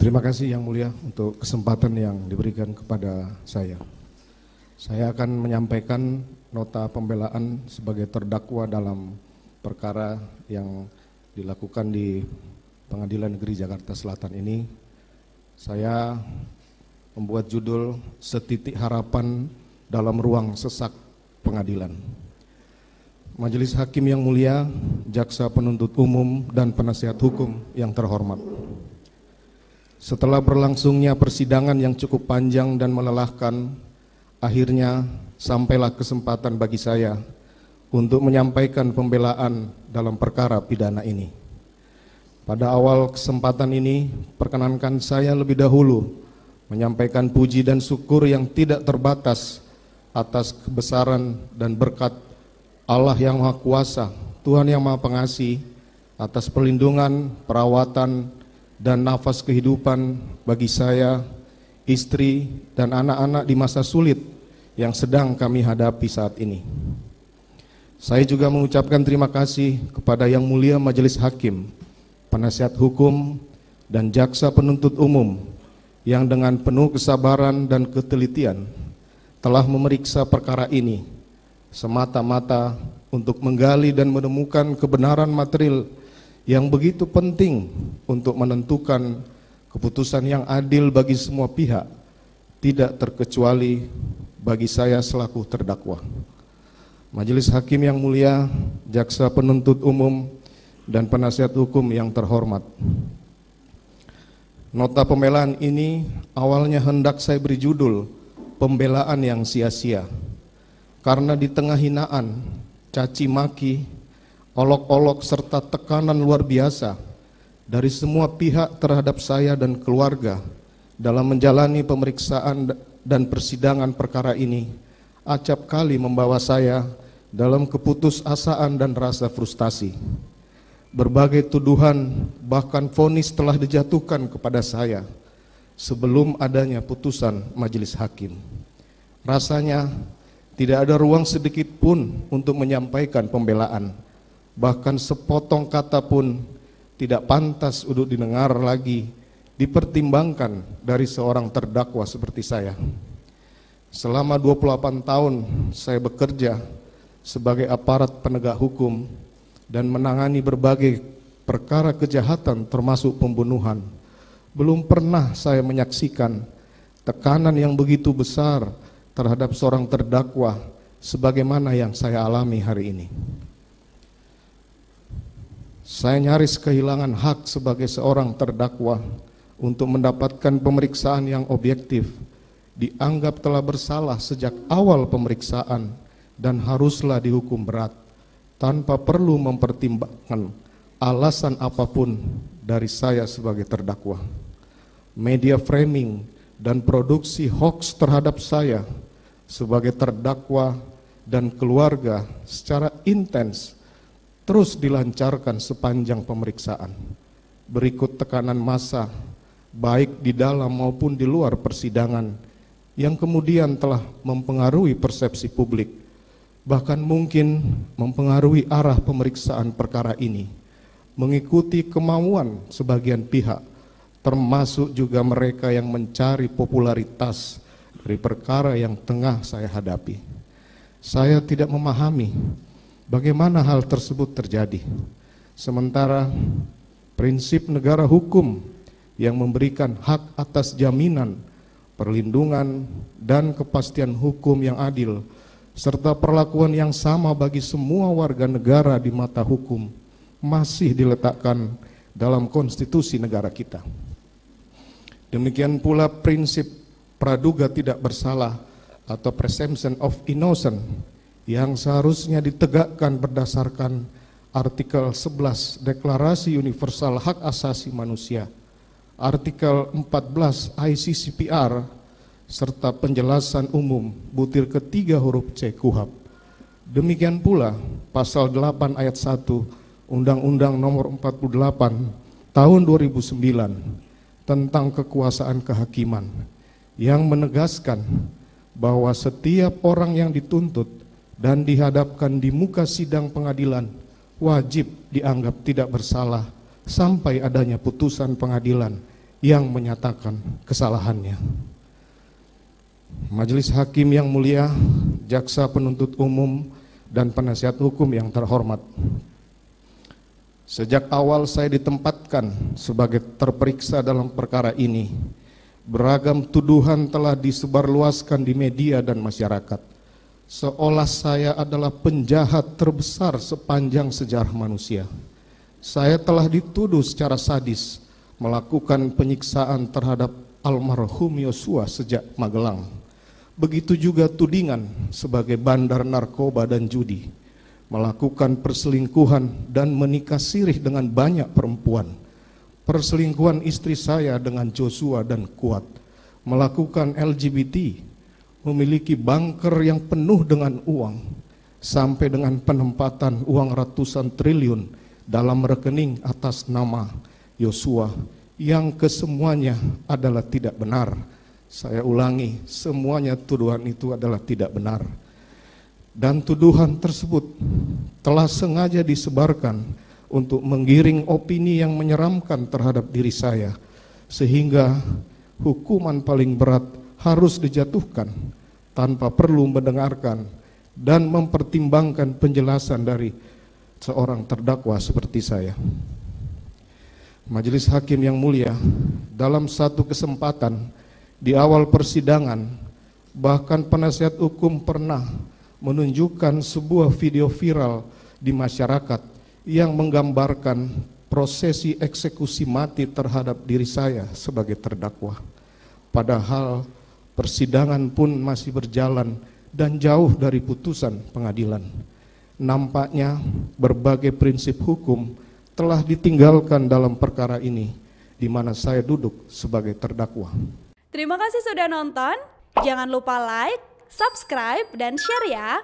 Terima kasih Yang Mulia untuk kesempatan yang diberikan kepada saya. Saya akan menyampaikan nota pembelaan sebagai terdakwa dalam perkara yang dilakukan di Pengadilan Negeri Jakarta Selatan ini. Saya membuat judul Setitik Harapan dalam Ruang Sesak Pengadilan. Majelis Hakim yang mulia, Jaksa Penuntut Umum dan Penasihat Hukum yang terhormat. Setelah berlangsungnya persidangan yang cukup panjang dan melelahkan, akhirnya sampailah kesempatan bagi saya untuk menyampaikan pembelaan dalam perkara pidana ini. Pada awal kesempatan ini, perkenankan saya lebih dahulu menyampaikan puji dan syukur yang tidak terbatas atas kebesaran dan berkat Allah yang Maha Kuasa, Tuhan yang Maha Pengasih, atas perlindungan, perawatan, dan nafas kehidupan bagi saya, istri, dan anak-anak di masa sulit yang sedang kami hadapi saat ini. Saya juga mengucapkan terima kasih kepada Yang Mulia Majelis Hakim, Penasihat Hukum, dan Jaksa Penuntut Umum yang dengan penuh kesabaran dan ketelitian telah memeriksa perkara ini semata-mata untuk menggali dan menemukan kebenaran material yang begitu penting untuk menentukan keputusan yang adil bagi semua pihak, tidak terkecuali bagi saya selaku terdakwa. Majelis Hakim yang mulia, Jaksa Penuntut Umum, dan Penasihat Hukum yang terhormat. Nota pembelaan ini awalnya hendak saya beri judul Pembelaan yang Sia-sia, karena di tengah hinaan, caci maki, olok-olok serta tekanan luar biasa dari semua pihak terhadap saya dan keluarga dalam menjalani pemeriksaan dan persidangan perkara ini, acap kali membawa saya dalam keputusasaan dan rasa frustasi. Berbagai tuduhan bahkan vonis telah dijatuhkan kepada saya sebelum adanya putusan majelis hakim. Rasanya tidak ada ruang sedikit pun untuk menyampaikan pembelaan. Bahkan sepotong kata pun tidak pantas untuk didengar lagi, dipertimbangkan dari seorang terdakwa seperti saya. Selama 28 tahun saya bekerja sebagai aparat penegak hukum dan menangani berbagai perkara kejahatan termasuk pembunuhan. Belum pernah saya menyaksikan tekanan yang begitu besar terhadap seorang terdakwa sebagaimana yang saya alami hari ini. Saya nyaris kehilangan hak sebagai seorang terdakwa untuk mendapatkan pemeriksaan yang objektif, dianggap telah bersalah sejak awal pemeriksaan dan haruslah dihukum berat tanpa perlu mempertimbangkan alasan apapun dari saya sebagai terdakwa. Media framing dan produksi hoax terhadap saya sebagai terdakwa dan keluarga secara intens terus dilancarkan sepanjang pemeriksaan. Berikut tekanan massa, baik di dalam maupun di luar persidangan, yang kemudian telah mempengaruhi persepsi publik, bahkan mungkin mempengaruhi arah pemeriksaan perkara ini, mengikuti kemauan sebagian pihak, termasuk juga mereka yang mencari popularitas dari perkara yang tengah saya hadapi. Saya tidak memahami bagaimana hal tersebut terjadi, sementara prinsip negara hukum yang memberikan hak atas jaminan, perlindungan, dan kepastian hukum yang adil, serta perlakuan yang sama bagi semua warga negara di mata hukum, masih diletakkan dalam konstitusi negara kita. Demikian pula prinsip praduga tidak bersalah atau presumption of innocence yang seharusnya ditegakkan berdasarkan artikel 11 Deklarasi Universal Hak Asasi Manusia, artikel 14 ICCPR, serta penjelasan umum butir ketiga huruf C KUHP. Demikian pula pasal 8 ayat 1 Undang-Undang Nomor 48 Tahun 2009 tentang kekuasaan kehakiman yang menegaskan bahwa setiap orang yang dituntut dan dihadapkan di muka sidang pengadilan wajib dianggap tidak bersalah sampai adanya putusan pengadilan yang menyatakan kesalahannya. Majelis Hakim yang mulia, jaksa penuntut umum, dan penasihat hukum yang terhormat. Sejak awal saya ditempatkan sebagai terperiksa dalam perkara ini, beragam tuduhan telah disebarluaskan di media dan masyarakat, seolah saya adalah penjahat terbesar sepanjang sejarah manusia. Saya telah dituduh secara sadis melakukan penyiksaan terhadap almarhum Yosua sejak Magelang. Begitu juga tudingan sebagai bandar narkoba dan judi, melakukan perselingkuhan dan menikah sirih dengan banyak perempuan, perselingkuhan istri saya dengan Joshua dan Kuat, melakukan LGBT, memiliki bunker yang penuh dengan uang, sampai dengan penempatan uang ratusan triliun dalam rekening atas nama Yosua, yang kesemuanya adalah tidak benar. Saya ulangi, semuanya tuduhan itu adalah tidak benar. Dan tuduhan tersebut telah sengaja disebarkan untuk menggiring opini yang menyeramkan terhadap diri saya, sehingga hukuman paling berat harus dijatuhkan tanpa perlu mendengarkan dan mempertimbangkan penjelasan dari seorang terdakwa seperti saya. Majelis Hakim yang mulia, dalam satu kesempatan di awal persidangan, bahkan penasihat hukum pernah menunjukkan sebuah video viral di masyarakat yang menggambarkan prosesi eksekusi mati terhadap diri saya sebagai terdakwa. Padahal persidangan pun masih berjalan dan jauh dari putusan pengadilan. Nampaknya berbagai prinsip hukum telah ditinggalkan dalam perkara ini, di mana saya duduk sebagai terdakwa. Terima kasih sudah nonton. Jangan lupa like, subscribe, dan share ya.